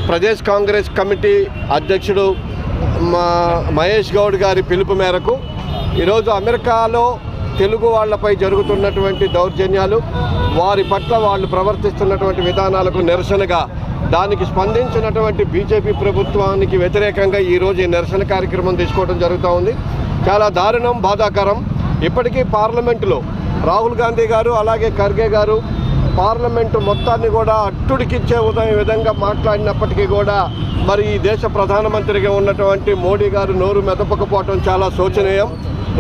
Pradesh Congress committee అధ్యక్షుడు మహేష్ గౌడ్ గారి పిలుపు మేరకు ఈరోజు అమెరికాలో తెలుగు వాళ్లపై జరుగుతున్నటువంటి దౌర్జన్యాలు, వారి పట్ల వాళ్ళు ప్రవర్తిస్తున్నటువంటి విధానాలకు నిరసనగా దానికి స్పందించినటువంటి బీజేపీ ప్రభుత్వానికి వ్యతిరేకంగా ఈరోజు ఈ నిరసన కార్యక్రమం తీసుకోవడం జరుగుతూ ఉంది. చాలా దారుణం, బాధాకరం. ఇప్పటికీ పార్లమెంటులో రాహుల్ గాంధీ గారు అలాగే ఖర్గే గారు పార్లమెంటు మొత్తాన్ని కూడా అట్టుడికిచ్చే విధంగా మాట్లాడినప్పటికీ కూడా మరి ఈ దేశ ప్రధానమంత్రిగా ఉన్నటువంటి మోడీ గారు నోరు మెదపకపోవటం చాలా శోచనీయం.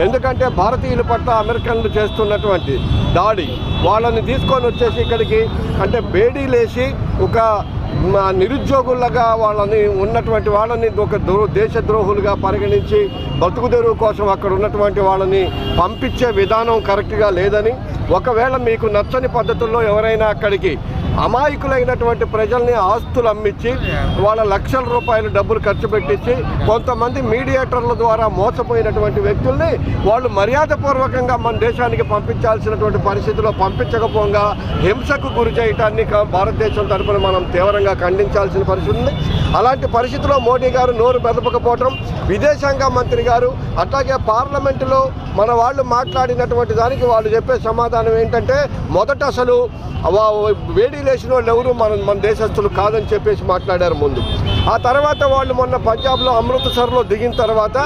ఎందుకంటే భారతీయుల పట్ల అమెరికన్లు చేస్తున్నటువంటి దాడి, వాళ్ళని తీసుకొని వచ్చేసి ఇక్కడికి అంటే బేడీలేసి ఒక నిరుద్యోగులుగా వాళ్ళని ఉన్నటువంటి వాళ్ళని ఒక దేశద్రోహులుగా పరిగణించి బతుకుదెరువు కోసం అక్కడ ఉన్నటువంటి వాళ్ళని పంపించే విధానం కరెక్ట్గా లేదని, ఒకవేళ మీకు నచ్చని పద్ధతుల్లో ఎవరైనా అక్కడికి అమాయకులైనటువంటి ప్రజల్ని ఆస్తులు అమ్మించి వాళ్ళ లక్షల రూపాయలు డబ్బులు ఖర్చు పెట్టించి కొంతమంది మీడియేటర్ల ద్వారా మోసపోయినటువంటి వ్యక్తుల్ని వాళ్ళు మర్యాదపూర్వకంగా మన దేశానికి పంపించాల్సినటువంటి పరిస్థితిలో పంపించకపోగా హింసకు గురి చేయటాన్ని భారతదేశం తరఫున మనం తీవ్రంగా ఖండించాల్సిన పరిస్థితి ఉంది. అలాంటి పరిస్థితిలో మోడీ గారు నోరు మెదపకపోవటం, విదేశాంగ మంత్రి గారు అట్లాగే పార్లమెంటులో మన వాళ్ళు మాట్లాడినటువంటి దానికి వాళ్ళు చెప్పే సమాధానం ఏంటంటే, మొదట అసలు వేడీలేసిన వాళ్ళు ఎవరు మన దేశస్తులు కాదని చెప్పేసి మాట్లాడారు ముందు. ఆ తర్వాత వాళ్ళు మొన్న పంజాబ్లో అమృత్సర్లో దిగిన తర్వాత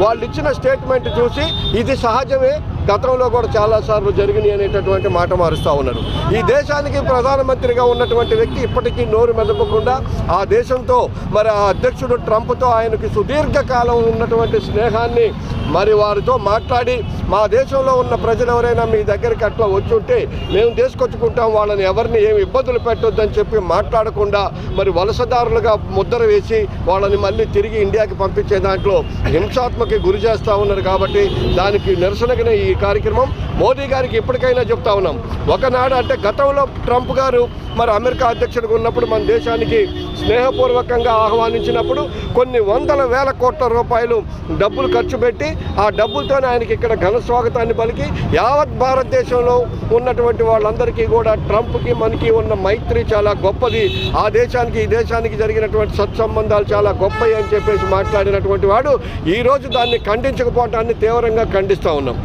వాళ్ళు ఇచ్చిన స్టేట్మెంట్ చూసి ఇది సహజమే, గతంలో కూడా చాలాసార్లు జరిగినాయి అనేటటువంటి మాట మారుస్తూ ఉన్నారు. ఈ దేశానికి ప్రధానమంత్రిగా ఉన్నటువంటి వ్యక్తి ఇప్పటికీ నోరు మెదపకుండా ఆ దేశంతో మరి ఆ అధ్యక్షుడు ట్రంప్తో ఆయనకి సుదీర్ఘకాలం ఉన్నటువంటి స్నేహాన్ని మరి వారితో మాట్లాడి మా దేశంలో ఉన్న ప్రజలు ఎవరైనా మీ దగ్గరికి అట్లా వచ్చి ఉంటే మేము తీసుకొచ్చుకుంటాం, వాళ్ళని ఎవరిని ఏమి ఇబ్బందులు పెట్టొద్దని చెప్పి మాట్లాడకుండా మరి వలసదారులుగా ముద్ర వేసి వాళ్ళని మళ్ళీ తిరిగి ఇండియాకి పంపించే దాంట్లో హింసాత్మక గురి చేస్తూ ఉన్నారు. కాబట్టి దానికి నిరసనగానే ఈ కార్యక్రమం. మోదీ గారికి ఇప్పటికైనా చెప్తా ఉన్నాం, ఒకనాడు అంటే గతంలో ట్రంప్ గారు మరి అమెరికా అధ్యక్షుడిగా ఉన్నప్పుడు మన దేశానికి స్నేహపూర్వకంగా ఆహ్వానించినప్పుడు కొన్ని వందల వేల కోట్ల రూపాయలు డబ్బులు ఖర్చు పెట్టి ఆ డబ్బులతోనే ఆయనకి ఇక్కడ ఘన స్వాగతాన్ని పలికి యావత్ భారతదేశంలో ఉన్నటువంటి వాళ్ళందరికీ కూడా ట్రంప్కి మనకి ఉన్న మైత్రి చాలా గొప్పది, ఆ దేశానికి ఈ దేశానికి జరిగినటువంటి సత్సంబంధాలు చాలా గొప్పవి అని చెప్పేసి మాట్లాడినటువంటి వాడు ఈరోజు దాన్ని ఖండించకపోవటాన్ని తీవ్రంగా ఖండిస్తూ ఉన్నాం.